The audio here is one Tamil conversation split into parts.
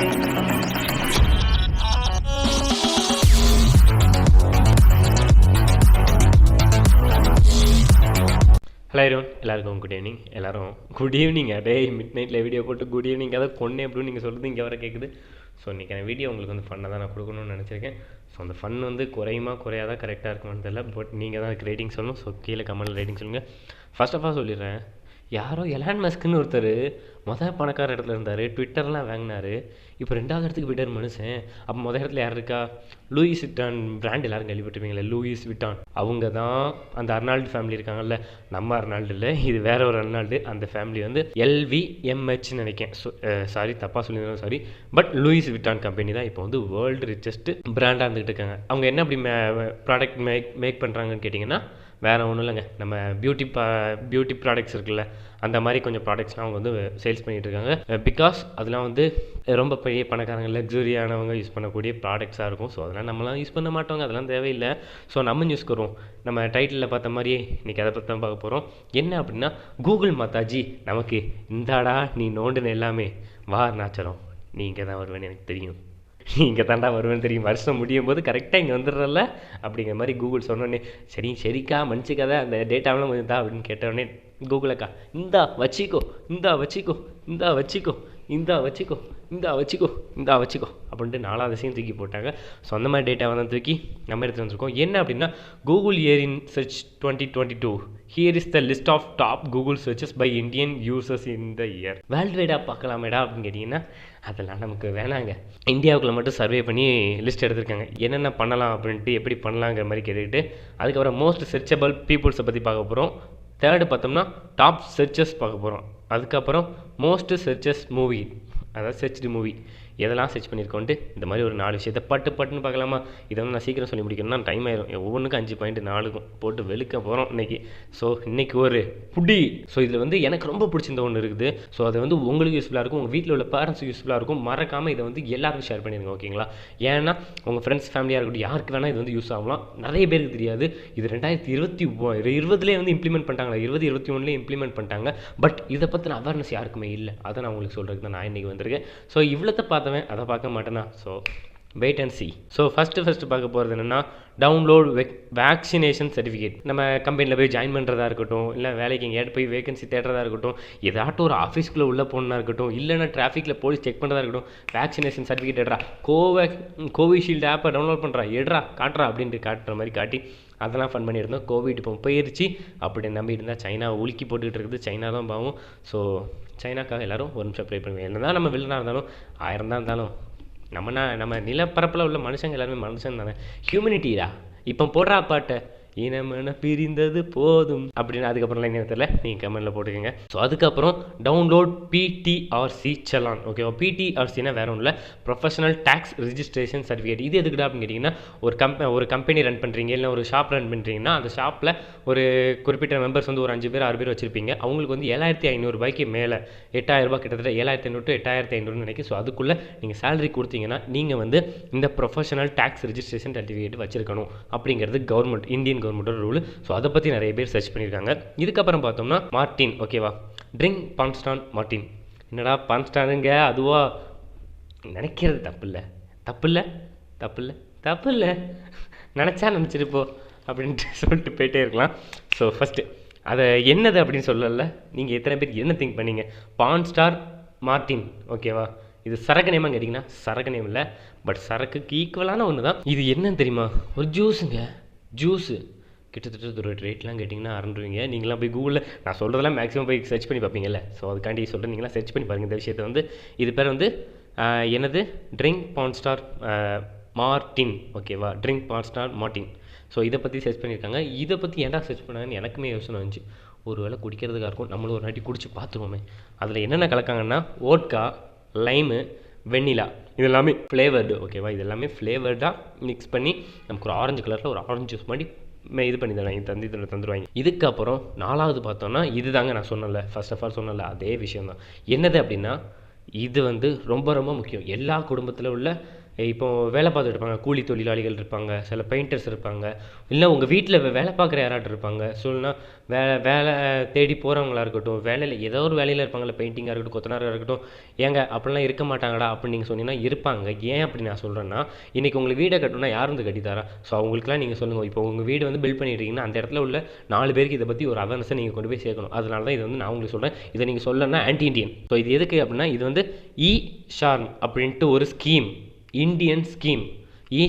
ஹலோ எல்லாருக்கும் குட் ஈவினிங். எல்லோரும் குட் ஈவினிங். டே மிட் நைட்டில் வீடியோ போட்டு குட் ஈவினிங் அதை கொன்னே அப்படின்னு நீங்கள் சொல்கிறது இங்கே வர கேட்குது. ஸோ இன்றைக்கான வீடியோ உங்களுக்கு வந்து ஃபன்னாக தான் நான் கொடுக்கணும்னு நினச்சிருக்கேன். ஸோ அந்த ஃபன் வந்து குறையாதா கரெக்டாக இருக்குமான்னு தெரியல. பட் நீங்கள் தான் அதுக்கு ரேட்டிங் சொல்லணும். ஸோ கீழே கமெண்ட்டில் ரேட்டிங் சொல்லுங்கள். ஃபர்ஸ்ட் ஆஃப் ஆல் சொல்லிடுறேன், யாரோ எலான் மஸ்க்குன்னு ஒருத்தர் பணக்கார இடத்துல இருந்தார், ட்விட்டர்லாம் வாங்கினார். இப்போ 2வது இடத்துக்கு போய்ட்டார் மனுஷன். அப்போ இடத்துல யார் இருக்கா? லூயிஸ் விட்டான் பிராண்ட் எல்லாரும் கேள்விப்பட்டிருப்பீங்களே, லூயிஸ் விட்டான். அவங்க தான் அந்த அர்னால்டு ஃபேமிலி இருக்காங்கல்ல, நம்ம அர்னால்டு இல்லை, இது வேற ஒரு அர்னால்டு. அந்த ஃபேமிலி வந்து LVMHன்னு நினைக்கிறேன். சாரி தப்பாக சொல்லியிருந்தோம், சாரி. பட் லூயிஸ் விட்டான் கம்பெனி தான் இப்போ வந்து வேர்ல்டு ரிச்சஸ்ட் பிராண்டாக இருந்துகிட்டு இருக்காங்க. அவங்க என்ன அப்படி ப்ராடக்ட் மேக் பண்ணுறாங்கன்னு கேட்டிங்கன்னா, வேறு ஒன்றும் இல்லைங்க, நம்ம பியூட்டி ப்ராடக்ட்ஸ் இருக்குல்ல, அந்த மாதிரி கொஞ்சம் ப்ராடக்ட்ஸ்லாம் அவங்க வந்து சேல்ஸ் பண்ணிகிட்டு இருக்காங்க. பிகாஸ் அதெல்லாம் வந்து ரொம்ப பெரிய பணக்காரங்க லக்ஸுரியானவங்க யூஸ் பண்ணக்கூடிய ப்ராடக்ட்ஸாக இருக்கும். ஸோ அதெல்லாம் நம்மளாம் யூஸ் பண்ண மாட்டோங்க, அதெல்லாம் தேவையில்லை. ஸோ நம்ம நியூஸ்க்கு வருவோம். நம்ம டைட்டிலில் பார்த்த மாதிரியே இன்றைக்கி அதை பற்றி தான் பார்க்க போகிறோம். என்ன அப்படின்னா, கூகுள் மாதாஜி நமக்கு இந்தாடா நீ நோண்டுன எல்லாமே வா நாச்சரம், நீ இங்கே தான் வருவேன்னு எனக்கு தெரியும், இங்கே தாண்டா வருவேன்னு தெரியும், வருஷம் முடியும் போது கரெக்டாக இங்கே வந்துடுறல அப்படிங்கிற மாதிரி கூகுள் சொன்னோடனே, சரிக்கா மன்னிச்சிக்காத அந்த டேட்டாவெலாம் கொஞ்சம் தான் அப்படின்னு கேட்டோடனே, கூகுளக்கா இந்தா வச்சிக்கோ அப்படின்ட்டு 4வது விஷயம் தூக்கி போட்டாங்க. ஸோ அந்த மாதிரி டேட்டாவை தான் தூக்கி நம்ம எடுத்து வந்திருக்கோம். என்ன அப்படின்னா, Google year in search 2022, here is the list of top Google searches by Indian users in the year. World வைடாக பார்க்கலாமேடா அப்படின்னு கேட்டிங்கன்னா, அதெல்லாம் நமக்கு வேணாங்க. இந்தியாவுக்குள்ளே மட்டும் சர்வே பண்ணி லிஸ்ட் எடுத்திருக்காங்க, என்னென்ன பண்ணலாம் அப்படின்ட்டு, எப்படி பண்ணலாங்கிற மாதிரி கேட்டுக்கிட்டு. அதுக்கப்புறம் மோஸ்ட் சர்ச்சபிள் பீப்புள்ஸை பற்றி பார்க்க போகிறோம். 3rd பார்த்தோம்னா டாப் சர்ச்சஸ் பார்க்க போகிறோம். அதுக்கப்புறம் மோஸ்ட் சர்ச்சஸ் மூவி, அதாவது சர்ச்டு மூவி எதெல்லாம் சர்ச் பண்ணியிருக்கோன்ட்டு இந்த மாதிரி ஒரு 4 விஷயத்தை பட்டுன்னு பார்க்கலாமா? இதை வந்து நான் சீக்கிரம் சொல்லி முடிக்கணும்னா டைம் ஆயிரும். ஒவ்வொன்றுக்கும் 5 பாயிண்ட் 4க்கும் போட்டு வெளுக்க போகிறோம் இன்றைக்கி. ஸோ இன்றைக்கி ஒரு புடி. ஸோ இதில் வந்து எனக்கு ரொம்ப பிடிச்சிருந்த ஒன்று இருக்குது. ஸோ அது வந்து உங்களுக்கு யூஸ்ஃபுல்லாக இருக்கும், உங்கள் வீட்டில் உள்ள பேரண்ட்ஸுக்கு யூஸ்ஃபுல்லாக இருக்கும். மறக்காமல் இதை வந்து எல்லாருக்கும் ஷேர் பண்ணிடுங்க, ஓகேங்களா? ஏன்னா உங்கள் ஃப்ரெண்ட்ஸ் ஃபேமிலியாக இருக்கட்டும், யாருக்கு வேணால் இது வந்து யூஸ் ஆகலாம். நிறைய பேருக்கு தெரியாது. இது 2020 வந்து இம்ப்ளிமெண்ட் பண்ணிட்டாங்களா, 2021 இம்ப்ளிமெண்ட் பண்ணிட்டாங்க. பட் இதை பற்றின அவேர்னஸ் யாருக்குமே இல்லை. அதை நான் உங்களுக்கு சொல்கிறதுக்கு தான் நான் இன்றைக்கி வந்திருக்கேன். ஸோ இவ்வளோத்தை பார்த்தவன் அதை பார்க்க மாட்டேனா? So wait and see. So first பார்க்க போகிறது என்னென்னா, டவுன்லோட் வேக்சினேஷன் சர்டிஃபிகேட். நம்ம கம்பெனியில் போய் ஜாயின் பண்ணுறதா இருக்கட்டும், இல்லை வேலைக்கு எங்கேயாவது போய் வேகன்சி தேடுறதா இருக்கட்டும், ஏதாட்டும் ஒரு ஆஃபீஸ்க்குள்ளே உள்ளே போகணுன்னா இருக்கட்டும், இல்லைன்னா டிராஃபிக்கில் போலீஸ் செக் பண்ணுறதா இருக்கட்டும், வேக்சினேஷன் சர்டிஃபிகேட் எடுறா, கோவிஷீல்டு ஆப்பை டவுன்லோட் பண்ணுறா, காட்டுறா அப்படின்ட்டு காட்டுற மாதிரி காட்டி அதெல்லாம் ஃபன் பண்ணியிருந்தோம். கோவிட் இப்போ போயிடுச்சு அப்படின்னு நம்பி இருந்தால் சைனா உலுக்கி போட்டுக்கிட்டு இருக்குது. சைனா தான் பாவம். ஸோ சைனாக்காக எல்லோரும் ஒரு நிமிஷம் ப்ரே பண்ணுவேன். என்ன தான் நம்ம வில்லனாக இருந்தாலும் 1000 தான் இருந்தாலும் நம்ம நிலப்பரப்பில் உள்ள மனுஷங்க எல்லாருமே மனுஷன் தானே, ஹியூமனிட்டிடா. இப்போ போடுறா பாட்டை, இனமென பிரிந்தது போதும் அப்படின்னு. அதுக்கப்புறம்லாம் என்ன தெரியல, நீங்கள் கமெண்ட்டில் போட்டுக்கோங்க. ஸோ அதுக்கப்புறம் டவுன்லோட் PTRC சலான். ஓகேவா? PTRCனா வேறு ஒன்றும் இல்லை, ப்ரொஃபஷனல் டேக்ஸ் ரிஜிஸ்ட்ரேஷன் சர்டிஃபிகேட். இது எதுக்குடா அப்படின்னு கேட்டிங்கன்னா, ஒரு கம்பெனி ரன் பண்ணுறீங்க, இல்லை ஒரு ஷாப் ரன் பண்ணுறீங்கன்னா, அந்த ஷாப்பில் ஒரு குறிப்பிட்ட மெம்பர்ஸ் வந்து ஒரு 5 பேர் 6 பேர் வச்சுருப்பீங்க. அவங்களுக்கு வந்து 7500 ரூபாய்க்கு மேலே, 8000 ரூபாய், கிட்டத்தட்ட 7500 to 8500 நினைக்கிறேன். ஸோ அதுக்குள்ளே நீங்கள் சேலரி கொடுத்தீங்கன்னா நீங்கள் வந்து இந்த ப்ரொஃபஷனல் டேக்ஸ் ரிஜிஸ்ட்ரேஷன் சர்டிஃபிகேட் வச்சுருக்கணும் அப்படிங்கிறது கவர்மெண்ட், இந்தியன் கவர்மெண்டோட ரூல். ஸோ அதை பற்றி நிறைய பேர் சர்ச் பண்ணியிருக்காங்க. இதுக்கப்புறம் பார்த்தோம்னா மார்டின். ஓகேவா? ட்ரிங்க் பான்ஸ்டான் மார்டின். என்னடா பான்ஸ்டானுங்க, அதுவா நினைக்கிறது தப்பு இல்லை நினச்சா நினச்சிருப்போம் அப்படின்ட்டு சொல்லிட்டு போயிட்டே இருக்கலாம். ஸோ ஃபஸ்ட்டு அதை என்னது அப்படின்னு சொல்லல, நீங்கள் எத்தனை பேர் என்ன திங்க் பண்ணீங்க? பான்ஸ்டார் மார்டின். ஓகேவா? இது சரக்கு நேமான்னு கேட்டிங்கன்னா சரக்கு நேம் இல்லை, பட் சரக்குக்கு ஈக்குவலான ஒன்று தான். இது என்னன்னு தெரியுமா? ஒரு ஜூஸு. கிட்டத்தட்ட ஒரு ரேட்லாம் கேட்டிங்கன்னா அறந்துருவீங்க. நீங்களாம் போய் கூகுளில், நான் சொல்கிறதெல்லாம் மேக்ஸிமம் போய் சர்ச் பண்ணி பார்ப்பீங்கல்ல. ஸோ அதுக்காண்டி சொல்கிறேன், நீங்களாம் சர்ச் பண்ணி பாருங்கள் இந்த விஷயத்தை. வந்து இது பேர் வந்து என்னது, ட்ரிங்க் பான்ஸ்டார் மார்டின். ஓகேவா? ட்ரிங்க் பான்ஸ்டார் மார்டின். ஸோ இதை பற்றி சர்ச் பண்ணியிருக்காங்க. இதை பற்றி ஏன்டா சர்ச் பண்ணாங்கன்னு எனக்குமே யோசனை வந்துச்சு. ஒரு வேளை குடிக்கிறதுக்காக இருக்கும், நம்மளும் ஒரு நாட்டி குடிச்சு பார்த்துருவோமே. அதில் என்னென்ன கலக்காங்கன்னா, ஓட்கா, லைமு, வெண்ணிலா, இது எல்லாமே ஃப்ளேவர்டு. ஓகேவா? இது எல்லாமே ஃப்ளேவர்டாக மிக்ஸ் பண்ணி நமக்கு ஒரு ஆரஞ்சு கலரில் ஒரு ஆரஞ்சு ஜூஸ் மாதிரி இது பண்ணி தருவாங்க, தந்துடுவாங்க. இதுக்கப்புறம் 4வது பார்த்தோன்னா, இது தாங்க நான் சொன்னல, ஃபர்ஸ்ட் ஆஃப் ஆல் சொன்னல அதே விஷயம் தான். என்னது அப்படின்னா, இது வந்து ரொம்ப ரொம்ப முக்கியம். எல்லா குடும்பத்தில் உள்ள இப்போ வேலை பார்த்துட்டு இருப்பாங்க, கூலி தொழிலாளிகள் இருப்பாங்க, சில பெயிண்டர்ஸ் இருப்பாங்க, இல்லை உங்கள் வீட்டில் வேலை பார்க்குற யாராட்டும் இருப்பாங்க. சொல்லணும்னா வேலை தேடி போகிறவங்களா இருக்கட்டும், வேலையில் ஏதோ ஒரு வேலையில் இருப்பாங்கள்ல, பெயிண்டிங்காக இருக்கட்டும், கொத்தனாராக இருக்கட்டும். ஏங்க அப்படிலாம் இருக்க மாட்டாங்கடா அப்படின்னு நீங்கள் சொன்னீங்கன்னா இருப்பாங்க. ஏன் அப்படி நான் சொல்கிறேன்னா, இன்றைக்கி உங்களுக்கு வீடை கட்டணும்னா யார் வந்து கட்டித்தரா? ஸோ அவங்களுக்குலாம் நீங்கள் சொல்லுங்கள். இப்போ உங்கள் வீடு வந்து பில்ட் பண்ணிட்டீங்கன்னா அந்த இடத்துல உள்ள 4 பேருக்கு இதை பற்றி ஒரு அவேர்னஸை நீங்கள் கொண்டு போய் சேர்க்கணும். அதனால தான் இது வந்து நான் உங்களுக்கு சொல்கிறேன். இதை நீங்கள் சொல்லணும்னா ஆன்டி இண்டியன். ஸோ இது எதுக்கு அப்படின்னா, இது வந்து ஷார்ம் அப்படின்ட்டு ஒரு ஸ்கீம், இந்தியன் ஸ்கீம்.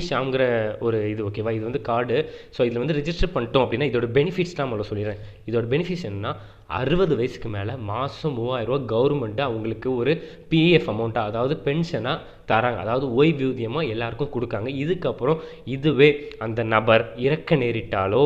ஷாம்ங்கிற ஒரு இது, ஓகேவா? இது வந்து கார்டு. ஸோ இதில் வந்து ரிஜிஸ்டர் பண்ணிட்டோம் அப்படின்னா இதோட பெனிஃபிட்ஸ்லாம் முதல்ல சொல்லிடுறேன். இதோட பெனிஃபிட்ஸ் என்னன்னா, 60 வயசுக்கு மேலே மாதம் 3000 ரூபா கவர்மெண்ட்டு அவங்களுக்கு ஒரு பிஎஃப் அமௌண்ட்டாக, அதாவது பென்ஷனாக தராங்க. அதாவது ஓய்வூதியமாக எல்லாருக்கும் கொடுக்காங்க. இதுக்கப்புறம் இதுவே அந்த நபர் இறக்க நேரிட்டாலோ,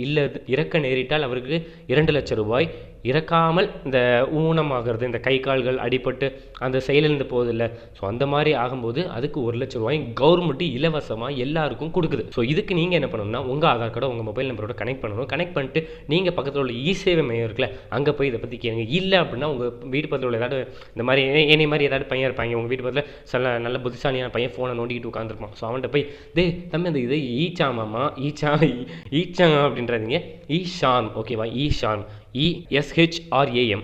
இல்லை இறக்க நேரிட்டால் அவருக்கு 2 லட்சம் ரூபாய், இறக்காமல் இந்த ஊனமாகிறது, இந்த கை கால்கள் அடிபட்டு அந்த செயலிழந்து போகுதில்ல, ஸோ அந்த மாதிரி ஆகும்போது அதுக்கு 1 லட்சம் ரூபாய் கவர்மெண்ட்டு இலவசமாக எல்லாருக்கும் கொடுக்குது. ஸோ இதுக்கு நீங்கள் என்ன பண்ணணும்னா, உங்கள் ஆதார் கார்டை உங்கள் மொபைல் நம்பரோட கனெக்ட் பண்ணணும். கனெக்ட் பண்ணிட்டு நீங்கள் பக்கத்தில் உள்ள சேவை மையம் இருக்குல்ல, அங்கே போய் இதை பற்றி கேளுங்க. இல்லை அப்படின்னா உங்கள் வீட்டு பக்கத்தில் உள்ள ஏதாவது இந்த மாதிரி என்னை மாதிரி ஏதாவது பையன் இருப்பாங்க, உங்கள் வீட்டு பக்கத்தில் சில நல்ல புத்திசாலியான பையன் ஃபோனை நோண்டிக்கிட்டு உட்காந்துருப்பான். ஸோ அவன்கிட்ட போய் தம்பி அந்த இது ஈச்சாமாமா ஈச்சாங்க அப்படின்றீங்க, ஷார்ம், ஓகேவா? ஷார்ம், ESHRAM,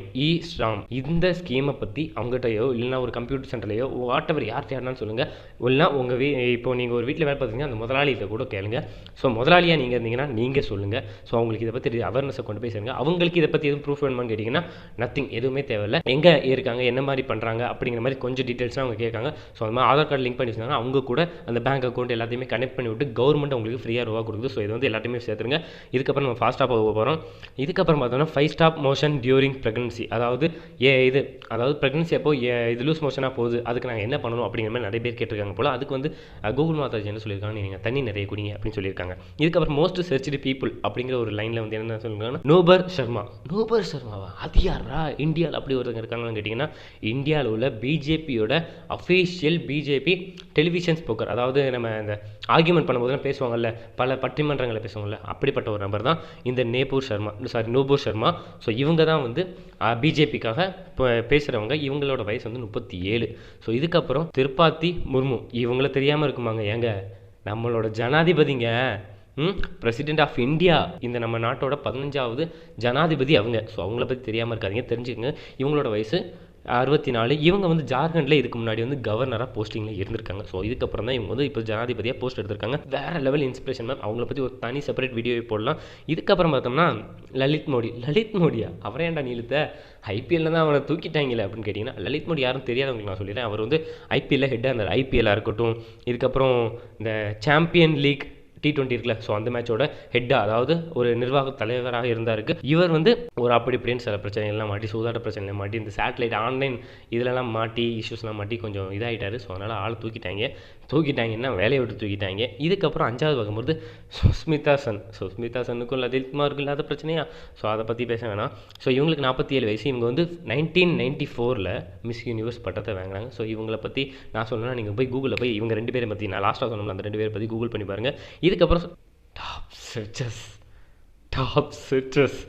ஷார்ம். இந்த ஸ்கீமை பற்றி அவங்ககிட்டயோ இல்லைனா ஒரு கம்ப்யூட்டர் சென்டர்லையோ வாட்டவர் யார்னாலும் சொல்லுங்கள். இல்லைனா உங்கள் இப்போ நீங்கள் ஒரு வீட்டில் வேலை பார்த்தீங்கன்னா அந்த முதலாளிகிட்ட கூட கேளுங்க. ஸோ முதலாளியாக நீங்கள் இருந்தீங்கன்னா நீங்கள் சொல்லுங்கள். ஸோ அவங்களுக்கு இதை பற்றி அவேர்னஸை கொண்டு போய் சேருங்க. அவங்களுக்கு இதை பற்றி எதுவும் ப்ரூஃப் வேணுமான்னு கேட்டிங்கன்னா நத்திங், எதுவுமே தேவையில்லை. எங்கே இருக்காங்க, என்ன மாதிரி பண்ணுறாங்க அப்படிங்கிற மாதிரி கொஞ்சம் டீட்டெயில்ஸ்லாம் அவங்க கேட்காங்க. ஸோ அந்த மாதிரி ஆதார் கார்டு லிங்க் பண்ணி வச்சுருந்தாங்க, அவங்க கூட அந்த பேங்க் அக்கௌண்ட் எல்லாத்தையுமே கனெக்ட் பண்ணி விட்டு கவர்மெண்ட் உங்களுக்கு ஃப்ரீயாக ரூபா கொடுக்குது. ஸோ இது வந்து எல்லாத்தையுமே சேர்த்துருங்க. இதுக்கப்புறம் நம்ம ஃபாஸ்ட்டாக போக போகிறோம். இதுக்கப்புறம் பார்த்தோம்னா 5 ஸ்டாப் மோஷன் டியூரிங் ப்ரெக்னன்சி. அதாவது ப்ரெக்னன்சி அப்போ இது லூஸ் மோஷனாக போகுது, அதுக்கு நாங்கள் என்ன பண்ணணும் அப்படிங்கிற மாதிரி நிறைய பேர் கேட்டிருக்காங்க போல். அதுக்கு வந்து கூகுள் மாதாஜி என்ன சொல்லியிருக்காங்க, நீங்கள் தண்ணி நிறைய குடிங்க அப்படின்னு சொல்லியிருக்காங்க. இதுக்கப்புறம் மோஸ்ட் சர்ச்டு பீப்புள் அப்படிங்கிற ஒரு லைனில் வந்து என்ன சொல்லியிருக்காங்கன்னா, நூபர் சர்மாவா? அது யாரா இந்தியாவில் அப்படி ஒருத்தங்க இருக்காங்கன்னு கேட்டிங்கன்னா, இந்தியாவில் உள்ள பிஜேபியோட அஃபீஷியல் பிஜேபி டெலிவிஷன் ஸ்போக்கர். அதாவது நம்ம இந்த ஆர்கியூமெண்ட் பண்ணும்போதுலாம் பேசுவாங்கல்ல, பல பட்டிமன்றங்களை பேசுவாங்கல்ல, அப்படிப்பட்ட ஒரு நபர் தான் இந்த நூபூர் சர்மா. ஸோ இவங்க தான் வந்து பிஜேபிக்காக பேசுகிறவங்க. இவங்களோட வயசு வந்து 37. ஸோ இதுக்கப்புறம் திரிபாதி முர்மு, இவங்கள தெரியாமல் இருக்குமாங்க? ஏங்க, நம்மளோட ஜனாதிபதிங்க, பிரசிடென்ட் ஆஃப் இந்தியா, இந்த நம்ம நாட்டோட 15வது ஜனாதிபதி அவங்க. ஸோ அவங்கள பற்றி தெரியாமல் இருக்காதீங்க, தெரிஞ்சுக்கங்க. இவங்களோட வயசு 64. இவங்க வந்து ஜார்க்கண்டில் இதுக்கு முன்னாடி வந்து கவர்னராக போஸ்டிங்கில் இருந்திருக்காங்க. ஸோ இதுக்கப்புறம் தான் இவங்க வந்து இப்போ ஜனாதிபதியாக போஸ்ட் எடுத்திருக்காங்க. வேறு லெவல் இன்ஸ்பிரேஷன் மேம். அவங்கள பற்றி ஒரு தனி செப்பரேட் வீடியோவை போடலாம். இதுக்கப்புறம் பார்த்தோம்னா லலித் மோடியா? அவரே ஏன்டா நீளுத்த? ஐபிஎல்ல தான் அவனை தூக்கிட்டாங்களே அப்படின்னு கேட்டிங்கன்னா, லலித் மோடி யாரும் தெரியாதவங்களுக்கு நான் சொல்லிடுறேன். அவர் வந்து ஐபிஎல்ல ஹெட்டாக இருந்தார். ஐபிஎல்லாக இருக்கட்டும், இதுக்கப்புறம் இந்த சாம்பியன் லீக் T20 இருக்குல்ல, ஸோ அந்த மேட்சோட ஹெட்டாக, அதாவது ஒரு நிர்வாக தலைவராக இருந்தாருக்கு. இவர் வந்து ஒரு அப்படி இப்படின்னு சில பிரச்சனைகள்லாம் மாட்டி, சூதாட்ட பிரச்சனைகளை மாட்டி, இந்த சேட்டலைட் ஆன்லைன் இதிலலாம் மாட்டி, இஷ்யூஸ்லாம் மாட்டி கொஞ்சம் இதாகிட்டார். ஸோ அதனால் ஆள் தூக்கிட்டாங்கன்னா வேலையை விட்டு தூக்கிட்டாங்க. இதுக்கப்புறம் 5வது பார்க்கும்போது சுஸ்மிதா சென்னுக்கும் லலித் குமாருக்கும் இல்லாத பிரச்சனையா? ஸோ அதை பற்றி பேச வேணாம். ஸோ இவங்களுக்கு 47 வயசு. இவங்க வந்து 1994 மிஸ் யூனிவர்ஸ் பட்டத்தை வாங்குறாங்க. ஸோ இவங்களை பற்றி நான் சொல்லணும்னா நீங்கள் போய் கூகுளில் போய் இவங்க 2 பேரை பற்றி, நான் லாஸ்ட்டாக சொன்னோம்ல, அந்த 2 பேரை பற்றி கூகுள் பண்ணி பாருங்கள். இதுக்கப்புறம் டாப் சர்ச்சஸ்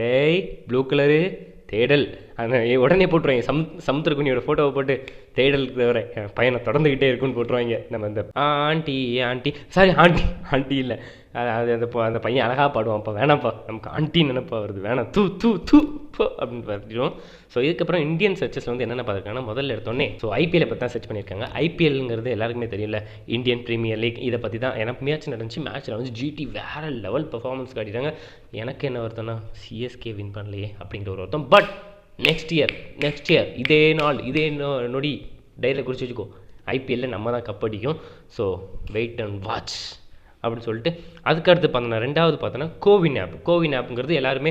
டேய் ப்ளூ கலரு தேடல், அந்த உடனே போட்டுருவாங்க. சமுத்திரகுனியோட ஃபோட்டோவை போட்டு தேடல் தவிர பையனை தொடர்ந்துக்கிட்டே இருக்குன்னு போட்டுருவாங்க. நம்ம இந்த ஆண்டி இல்லை, அது அந்த பையன் அழகாக பாடுவான்ப்பா, வேணாம்ப்பா நமக்கு ஆண்டி நினைப்பா வருது, வேணாம் தூ அப்படின்னு பார்த்துட்டோம். ஸோ இதுக்கப்புறம் இந்தியன் சர்ச்சஸில் வந்து என்னென்ன பார்த்துருக்காங்கன்னா, முதல்ல எடுத்தோடனே ஐபிஎல்லை பற்றி தான் சர்ச் பண்ணியிருக்காங்க. ஐபிஎல்ங்கிறது எல்லாருக்குமே தெரியல, இந்தியன் ப்ரீமியர் லீக். இதை பற்றி தான் எனக்கு மேட்ச் நடந்துச்சு. மேட்ச்சில் வந்து ஜிடி வேறு லெவல் பெர்ஃபார்மன்ஸ் காட்டிட்டாங்க. எனக்கு என்ன வருத்தம்னா, சிஎஸ்கே வின் பண்ணலையே அப்படிங்கிற ஒரு வருத்தம். பட் நெக்ஸ்ட் இயர் இதே நொடி டைரியில் குறித்து வச்சுக்கோ, ஐபிஎல்லில் நம்ம தான் கப் அடிக்கும். ஸோ வெயிட் அண்ட் வாட்ச் அப்படின்னு சொல்லிட்டு அதுக்கடுத்து பார்த்தோன்னா, 2வது பார்த்தோன்னா கோவின் ஆப்புங்கிறது எல்லாருமே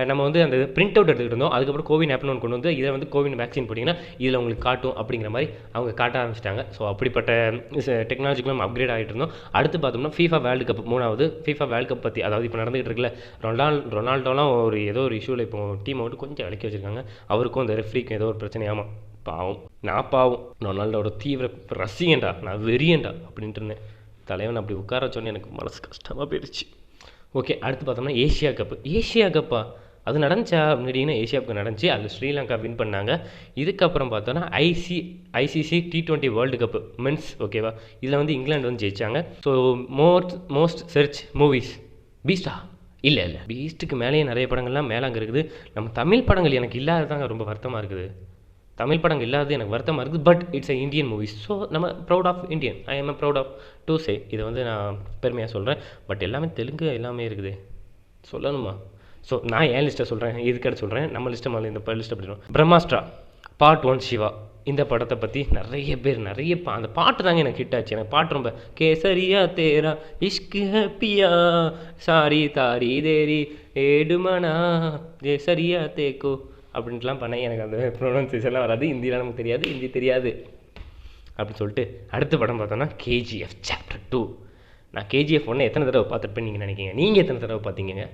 நம்ம வந்து அந்த பிரிண்ட் அவுட் எடுத்துக்கிட்டு இருந்தோம். அதுக்கப்புறம் கோவின் ஆப்னு ஒன்று கொண்டு வந்து இதில் வந்து கோவின் வேக்சின் போட்டிங்கன்னா இதில் உங்களுக்கு காட்டும் அப்படிங்கிற மாதிரி அவங்க காட்ட ஆரம்பிச்சிட்டாங்க. ஸோ அப்படிப்பட்ட டெக்னாலஜிக்கெலாம் நம்ம அப்கிரேட் ஆகிட்டு இருந்தோம். அடுத்து பார்த்தோம்னா FIFA வேர்ல்டு கப், 3வது FIFA வேர்ல்டு கப் பற்றி, அதாவது இப்போ நடந்துகிட்டு இருக்குல்ல, ரொனால்டோலாம் ஏதோ ஒரு இஷ்யூவில் இப்போ டீமை விட்டு கொஞ்சம் விலக்கி வச்சுருக்காங்க. அவருக்கும் அந்த ரெஃப்ரிக்கும் ஏதோ ஒரு பிரச்சனையாமா. பாவம் ரொனால்டோட தீவிர ரசிகன்டா, நான் வெறியன்டா அப்படின்ட்டு இருந்தேன். தலைவன் அப்படி உட்கார வச்சோன்னே எனக்கு மனசு கஷ்டமாக போயிடுச்சு. ஓகே, அடுத்து பார்த்தோம்னா ஏஷியா கப்பா, அது நடந்துச்சா அப்படின்னு ஏஷியா கப் நடந்துச்சு. அதில் ஸ்ரீலங்கா வின் பண்ணாங்க. இதுக்கப்புறம் பார்த்தோன்னா ICC T20 world cup men's ஓகேவா, இதில் வந்து இங்கிலாந்து வந்து ஜெயிச்சாங்க. ஸோ மோஸ்ட் சர்ச் மூவிஸ் பீஸ்டா இல்லை பீஸ்ட்டுக்கு மேலேயே நிறைய படங்கள்லாம் மேலாங்க இருக்குது. நம்ம தமிழ் படங்கள் எனக்கு இல்லாததாங்க ரொம்ப வருத்தமாக இருக்குது. தமிழ் படங்கள் இல்லாதது எனக்கு வருத்தமாக இருக்குது. But it's a Indian movies. So நம்ம proud of Indian. I am proud of to say. இதை வந்து நான் பெருமையாக சொல்கிறேன். பட் எல்லாமே தெலுங்கு எல்லாமே இருக்குது சொல்லணுமா? ஸோ நான் என் லிஸ்ட்டை சொல்கிறேன், இதுக்கட சொல்கிறேன். நம்ம லிஸ்ட்டை முதல்ல இந்த லிஸ்ட்டை படிக்கணும். பிரம்மாஸ்ட்ரா பார்ட் 1 சிவா. இந்த படத்தை பற்றி நிறைய பேர் அந்த பாட்டு தாங்க எனக்கு ஹிட் ஆச்சு. எனக்கு பாட்டு ரொம்ப கேசரியா தேரா இஷ்கு ஹப்பியா சாரி தாரி தேரி ஏடுமனா கேசரியா தேக்கோ அப்படின்ட்டுலாம் பண்ணேன். எனக்கு அந்த ப்ரொனன்சியேஷன்லாம் வராது, ஹிந்திலாம் நமக்கு தெரியாது, ஹிந்தி தெரியாது அப்படின்னு சொல்லிட்டு அடுத்த படம் பார்த்தோன்னா KGF Chapter 2. நான் KGF 1 எத்தனை தடவை பார்த்துருப்பேன் நீங்கள் நினைக்கிங்க? நீங்கள் எத்தனை தடவை பார்த்தீங்க?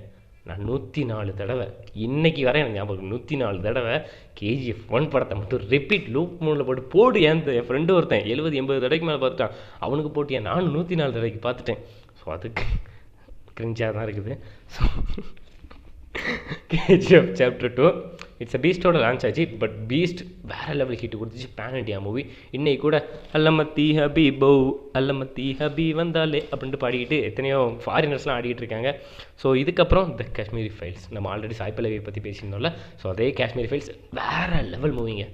நான் 104 தடவை. இன்றைக்கி வர எனக்கு ஞாபகம் 104 தடவை KGF 1 படத்தை மட்டும் ரிப்பீட் லூப் மூணில் போடு என் ஃப்ரெண்டு ஒருத்தன் 70-80 தடவைக்கு மேலே பார்த்துட்டான். அவனுக்கு போட்டு நானும் 104 தடவைக்கு பார்த்துட்டேன். ஸோ அதுக்கு கிரிஞ்சாக தான் இருக்குது. So KGF Chapter 2 it's a பீஸ்டோட லான்ச் ஆச்சு. பட் பீஸ்ட் வேறு லெவல் ஹிட் கொடுத்துச்சு. Pan India movie. இன்றைக்கி கூட அல்லமத்தி ஹபி பௌ அல்லமத்தி ஹபி வந்தாலே அப்படின்ட்டு பாடிக்கிட்டு எத்தனையோ ஃபாரினர்ஸ்லாம் ஆடிக்கிட்டு இருக்காங்க. ஸோ இதுக்கப்புறம் த காஷ்மீரி ஃபைல்ஸ். நம்ம ஆல்ரெடி சாய் பல்லவியை பற்றி பேசியிருந்தோம்ல. ஸோ அதே காஷ்மீரி ஃபைல்ஸ் வேறு லெவல் மூவிங்க.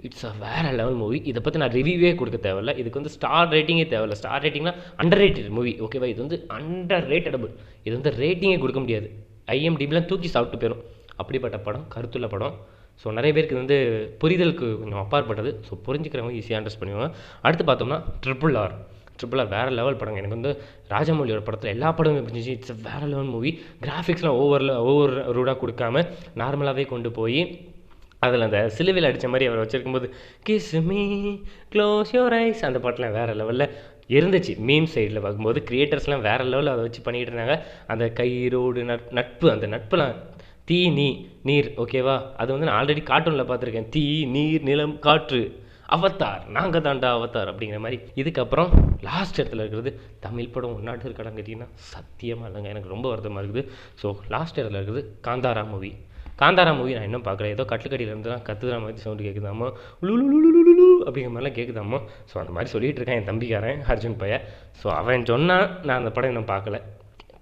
இட்ஸ் அ வேறு லெவல் மூவி. இதை பற்றி நான் ரிவ்யூவே கொடுக்க தேவையில்ல. இதுக்கு வந்து ஸ்டார் ரேட்டிங்கே தேவையில்ல. ஸ்டார் ரேட்டிங்னா அண்டர் ரேட்டட் மூவி ஓகேவா. இது வந்து அண்டர் ரேட்டடபுள். இது வந்து ரேட்டிங்கே கொடுக்க முடியாது. IMDbலாம் தூக்கி சாப்பிட்டு போயிடும். அப்படிப்பட்ட படம், கருத்துள்ள படம். ஸோ நிறைய பேருக்கு வந்து புரிதலுக்கு கொஞ்சம் அப்பாற்பட்டது. ஸோ புரிஞ்சுக்கிறவங்க ஈஸியாக அண்டர்ஸ்ட் பண்ணுவாங்க. அடுத்து பார்த்தோம்னா ட்ரிபிள் ஆர் வேறு லெவல் படங்க. எனக்கு வந்து ராஜமௌலியோட படத்தில் எல்லா படமும் இருந்துச்சு. இட்ஸ் வேறு லெவல் மூவி. கிராஃபிக்ஸ்லாம் ஓவர் ரூடாக கொடுக்காம நார்மலாகவே கொண்டு போய் அதில் அந்த சிலுவையில் அடித்த மாதிரி அவர் வச்சுருக்கும்போது kiss me close your eyes அந்த பாட்டெலாம் வேறு லெவலில் இருந்துச்சு. மீம் சைடில் பார்க்கும்போது கிரியேட்டர்ஸ்லாம் வேறு லெவலில் அதை வச்சு பண்ணிகிட்டு இருந்தாங்க. அந்த கைரோடு நட்பு, அந்த நட்புலாம் தீ நீர் ஓகேவா. அது வந்து நான் ஆல்ரெடி கார்ட்டூனில் பார்த்துருக்கேன். தீ நீர் நிலம் காற்று அவத்தார் நாங்கள் தாண்டா அவத்தார் அப்படிங்கிற மாதிரி. இதுக்கப்புறம் லாஸ்ட் இடத்துல இருக்கிறது தமிழ் படம் உள்நாட்டு இருக்கான்னு கேட்டிங்கன்னா சத்தியமாக இல்லைங்க, எனக்கு ரொம்ப வருத்தமாக இருக்குது. ஸோ லாஸ்ட் இடத்துல இருக்கிறது காந்தாரா மூவி நான் இன்னும் பார்க்கல. ஏதோ கட்டுக்கடியிலேருந்து தான் கத்துக்கிற மாதிரி சவுண்டு கேட்குதாமோ, லுலுலுலுலுலு அப்படிங்கிற மாதிரிலாம் கேட்குதாமோ. ஸோ அந்த மாதிரி சொல்லிகிட்டு இருக்கேன் என் தம்பிக்காரன் அர்ஜுன் பையன். ஸோ அவன் சொன்னான், நான் அந்த படம் இன்னும் பார்க்கல.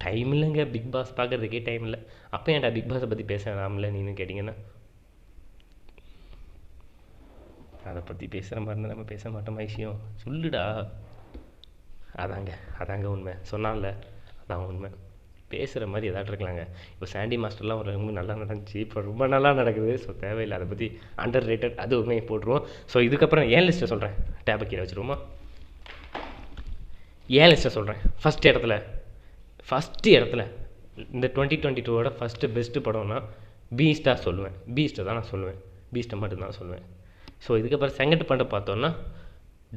டைம் இல்லைங்க, பிக் பாஸ் பார்க்குறதுக்கே டைம் இல்லை. அப்போ ஏன்டா பிக் பாஸை பற்றி பேசலாம்ல நீனு கேட்டிங்கன்னா, அதை பற்றி பேசுகிற மாதிரி இருந்தால் நம்ம பேச மாட்டோம். விஷயம் சொல்லுடா. அதாங்க உண்மை. சொன்னான்ல அதான் உண்மை. பேசுகிற மாதிரி எதாட்டு இருக்கலாங்க. இப்போ சாண்டி மாஸ்டர்லாம் ஒரு ரொம்ப நல்லா நடந்துச்சு, இப்போ ரொம்ப நல்லா நடக்குது. ஸோ தேவையில்லை, அதை பற்றி அண்டர் ரேட்டட் அதுவுமே போட்டுருவோம். ஸோ இதுக்கப்புறம் ஏன் லிஸ்ட்டை சொல்கிறேன், டேபை கீழே வச்சுருவோமா. ஏன் லிஸ்ட்டை சொல்கிறேன். ஃபஸ்ட்டு இடத்துல இந்த 2022 ஃபஸ்ட்டு பெஸ்ட்டு படம்னா பீஸ்ட்டாக சொல்லுவேன். பீஸ்ட்டை தான் நான் சொல்லுவேன். பீஸ்ட்டை மட்டும்தான் சொல்லுவேன். ஸோ இதுக்கப்புறம் செகண்ட் படம் பார்த்தோன்னா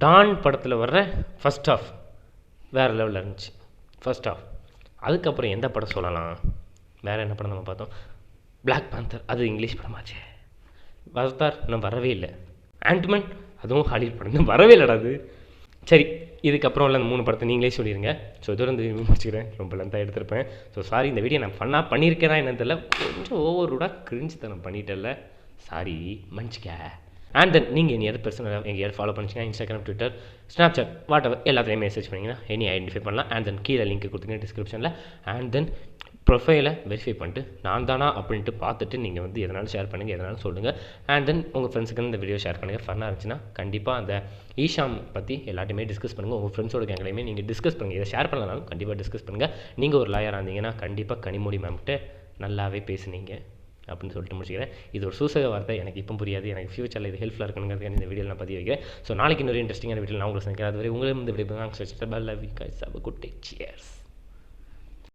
டான் படத்தில் வர்ற ஃபஸ்ட் ஹாஃப் வேறு லெவலில் இருந்துச்சு. First half. அதுக்கப்புறம் எந்த படம் சொல்லலாம், வேறு என்ன படம் நம்ம பார்த்தோம், பிளாக் பேந்தர். அது இங்கிலீஷ் படமாச்சு. அவதார் இன்னும் வரவே இல்லை. ஆண்ட்மேன் அதுவும் ஹாலிவுட் படம் இன்னும் வரவே இல்லைடா. அது சரி. இதுக்கப்புறம் உள்ள அந்த 3 படத்தை நீங்களே சொல்லிடுங்க. ஸோ இதோட வந்து முடிச்சுக்கிறேன், ரொம்ப லென்த்தாக எடுத்திருப்பேன். ஸோ சாரி, இந்த வீடியோ நான் ஃபன்னாக பண்ணியிருக்கேனா என்னன்னு தெரியல, கொஞ்சம் ஓவரூடாக கிரிஞ்சுத்தனம் பண்ணிட்டேன்ல, சாரி மன்னிச்சிக்க. அண்ட் தென் நீங்கள் எங்கேயாவது பர்சனலாக எங்கேயாவது ஃபாலோ பண்ணிச்சிங்கன்னா Instagram, Twitter, Snapchat, whatever எல்லாத்துலேயும் மெசேஜ் பண்ணிங்கன்னா எனி ஐடென்டிஃபை பண்ணலாம். அண்ட் தென் கீழே லிங்க் கொடுத்துங்க டிஸ்கிரிப்ஷனில். அண்ட் தென் ப்ரொஃபைலை வெரிஃபை பண்ணிட்டு நான் தானா அப்படின்ட்டு பார்த்துட்டு நீங்கள் வந்து எதனாலும் ஷேர் பண்ணுங்கள், எதனாலும் சொல்லுங்கள். அண்ட் தென் உங்கள் ஃப்ரெண்ட்ஸுக்கு இந்த வீடியோ ஷேர் பண்ணுங்கள். ஃபன்னாக இருந்துச்சுன்னா கண்டிப்பாக அந்த ஈஷாம் பற்றி எல்லாத்தையுமே டிஸ்கஸ் பண்ணுங்கள். உங்கள் ஃப்ரெண்ட்ஸோட கேங்களையுமே நீங்கள் டிஸ்கஸ் பண்ணுங்கள். இதை ஷேர் பண்ணலனாலும் கண்டிப்பாக டிஸ்கஸ் பண்ணுங்கள். நீங்கள் ஒரு லாயராக இருந்தீங்கன்னா கண்டிப்பாக கனிமொழி மேம்கிட்ட நல்லாவே பேசுனீங்க அப்படின்னு சொல்லிட்டு முடிச்சுக்கிறேன். இது ஒரு சூசக வார்த்தை, எனக்கு இப்போ புரியாது. எனக்கு ஃபியூச்சரில் இது ஹெல்ப்ஃபுல்லாக இருக்கணுங்கிறதுக்கு இந்த வீடியோ நான் பதிவு வைக்கிறேன். ஸோ நாளைக்கு இன்னொரு இன்ட்ரெஸ்டிங்கான வீடியோ நான் உங்களுக்கு சந்திக்கிறேன். அதுவரை உங்களை இந்த வீடியோ நான் குட் டே. சியர்ஸ்.